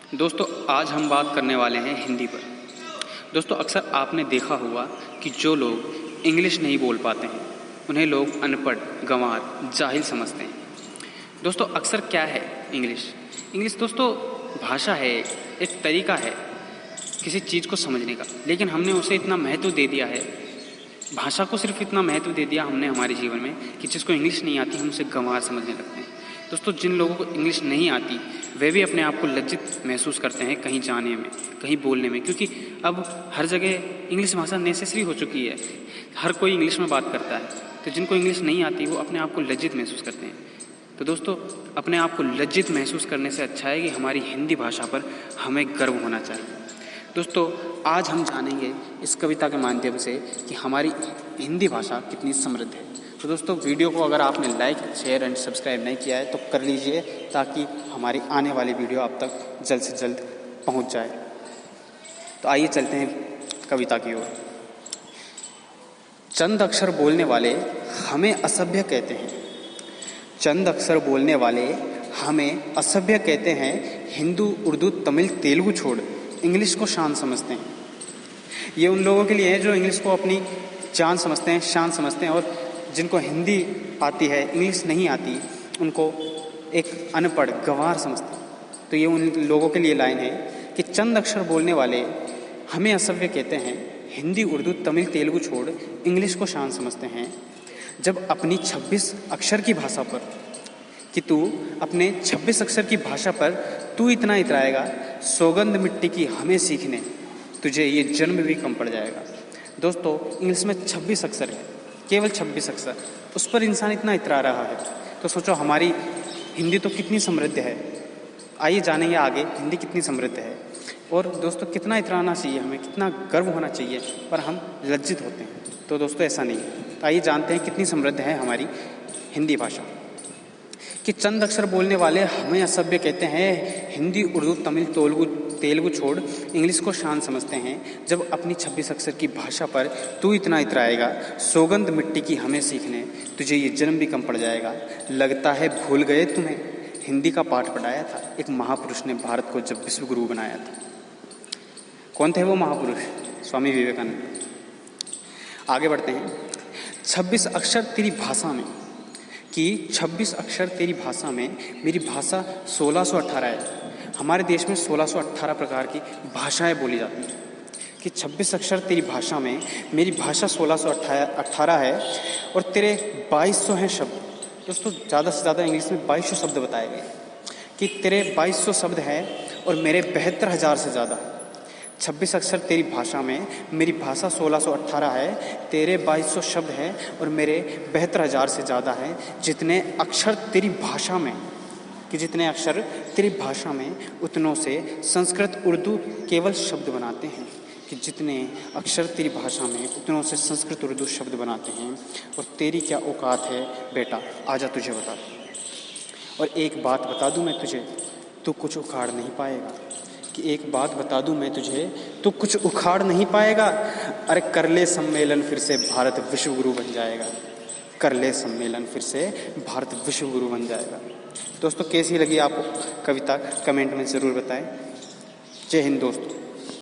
दोस्तों आज हम बात करने वाले हैं हिंदी पर। दोस्तों अक्सर आपने देखा होगा कि जो लोग इंग्लिश नहीं बोल पाते हैं उन्हें लोग अनपढ़, गंवार, जाहिल समझते हैं। दोस्तों अक्सर क्या है इंग्लिश? इंग्लिश दोस्तों भाषा है, एक तरीका है किसी चीज़ को समझने का, लेकिन हमने उसे इतना महत्व दे दिया है, भाषा को सिर्फ इतना महत्व दे दिया हमने हमारे जीवन में कि जिसको इंग्लिश नहीं आती हम उसे गंवार समझने लगते हैं। दोस्तों जिन लोगों को इंग्लिश नहीं आती वे भी अपने आप को लज्जित महसूस करते हैं कहीं जाने में, कहीं बोलने में, क्योंकि अब हर जगह इंग्लिश भाषा नेसेसरी हो चुकी है। हर कोई इंग्लिश में बात करता है, तो जिनको इंग्लिश नहीं आती वो अपने आप को लज्जित महसूस करते हैं। तो दोस्तों अपने आप को लज्जित महसूस करने से अच्छा है कि हमारी हिंदी भाषा पर हमें गर्व होना चाहिए। दोस्तों आज हम जानेंगे इस कविता के माध्यम से कि हमारी हिंदी भाषा कितनी समृद्ध है। तो दोस्तों वीडियो को अगर आपने लाइक, शेयर एंड सब्सक्राइब नहीं किया है तो कर लीजिए, ताकि हमारी आने वाली वीडियो आप तक जल्द से जल्द पहुंच जाए। तो आइए चलते हैं कविता की ओर। चंद अक्षर बोलने वाले हमें असभ्य कहते हैं, चंद अक्षर बोलने वाले हमें असभ्य कहते हैं, हिंदू, उर्दू, तमिल, तेलुगु छोड़ इंग्लिश को शान समझते हैं। ये उन लोगों के लिए है जो इंग्लिश को अपनी जान समझते हैं, शान समझते हैं, और जिनको हिंदी आती है, इंग्लिश नहीं आती, उनको एक अनपढ़, गंवार समझते हैं। तो ये उन लोगों के लिए लाइन है कि चंद अक्षर बोलने वाले हमें असभ्य कहते हैं, हिंदी, उर्दू, तमिल, तेलुगु छोड़ इंग्लिश को शान समझते हैं। जब अपनी 26 अक्षर की भाषा पर कि तू अपने 26 अक्षर की भाषा पर तू इतना इतराएगा, सौगंध मिट्टी की हमें सीखने, तुझे ये जन्म भी कम पड़ जाएगा। दोस्तों इंग्लिश में 26 अक्षर है, केवल 26 अक्षर, उस पर इंसान इतना इतरा रहा है, तो सोचो हमारी हिंदी तो कितनी समृद्ध है। आइए जानेंगे आगे हिंदी कितनी समृद्ध है, और दोस्तों कितना इतराना चाहिए, हमें कितना गर्व होना चाहिए, पर हम लज्जित होते हैं। तो दोस्तों ऐसा नहीं है। तो आइए जानते हैं कितनी समृद्ध है हमारी हिंदी भाषा। कि चंद अक्षर बोलने वाले हमें असभ्य कहते हैं, हिंदी, उर्दू, तमिल, तेलुगु छोड़ इंग्लिश को शान समझते हैं। जब अपनी 26 अक्षर की भाषा पर तू इतना इतराएगा, सौगंध मिट्टी की हमें सीखने, तुझे ये जन्म भी कम पड़ जाएगा। लगता है भूल गए तुम्हें, हिंदी का पाठ पढ़ाया था एक महापुरुष ने भारत को जब विश्व गुरु बनाया था। कौन थे वो महापुरुष? स्वामी विवेकानंद। आगे बढ़ते हैं। 26 अक्षर तेरी भाषा में, कि 26 अक्षर तेरी भाषा में, मेरी भाषा 1618 है। हमारे देश में 1618 प्रकार की भाषाएं बोली जाती हैं। कि 26 अक्षर तेरी भाषा में, मेरी भाषा 1618 है, और तेरे 2200 हैं शब्द। दोस्तों ज़्यादा से ज़्यादा इंग्लिश में 2200 शब्द बताए गए कि तेरे 2200 शब्द हैं और मेरे 72,000 से ज़्यादा है। 26 अक्षर तेरी भाषा में, मेरी भाषा 1618 है, तेरे 2200 शब्द हैं और मेरे 72,000 से ज़्यादा हैं। जितने अक्षर तेरी भाषा में, कि जितने अक्षर तेरी भाषा में, उतनों से संस्कृत, उर्दू केवल शब्द बनाते हैं। कि जितने अक्षर तेरी भाषा में, उतनों से संस्कृत, उर्दू शब्द बनाते हैं। और तेरी क्या औकात है बेटा, आजा तुझे बता दूँ। और एक बात बता दूँ मैं तुझे, तू कुछ उखाड़ नहीं पाएगा। कि एक बात बता दूं मैं तुझे, तो कुछ उखाड़ नहीं पाएगा। अरे कर ले सम्मेलन फिर से, भारत विश्व गुरु बन जाएगा। कर ले सम्मेलन फिर से, भारत विश्व गुरु बन जाएगा। दोस्तों कैसी लगी आपको कविता, कमेंट में ज़रूर बताएं। जय हिंद दोस्तों।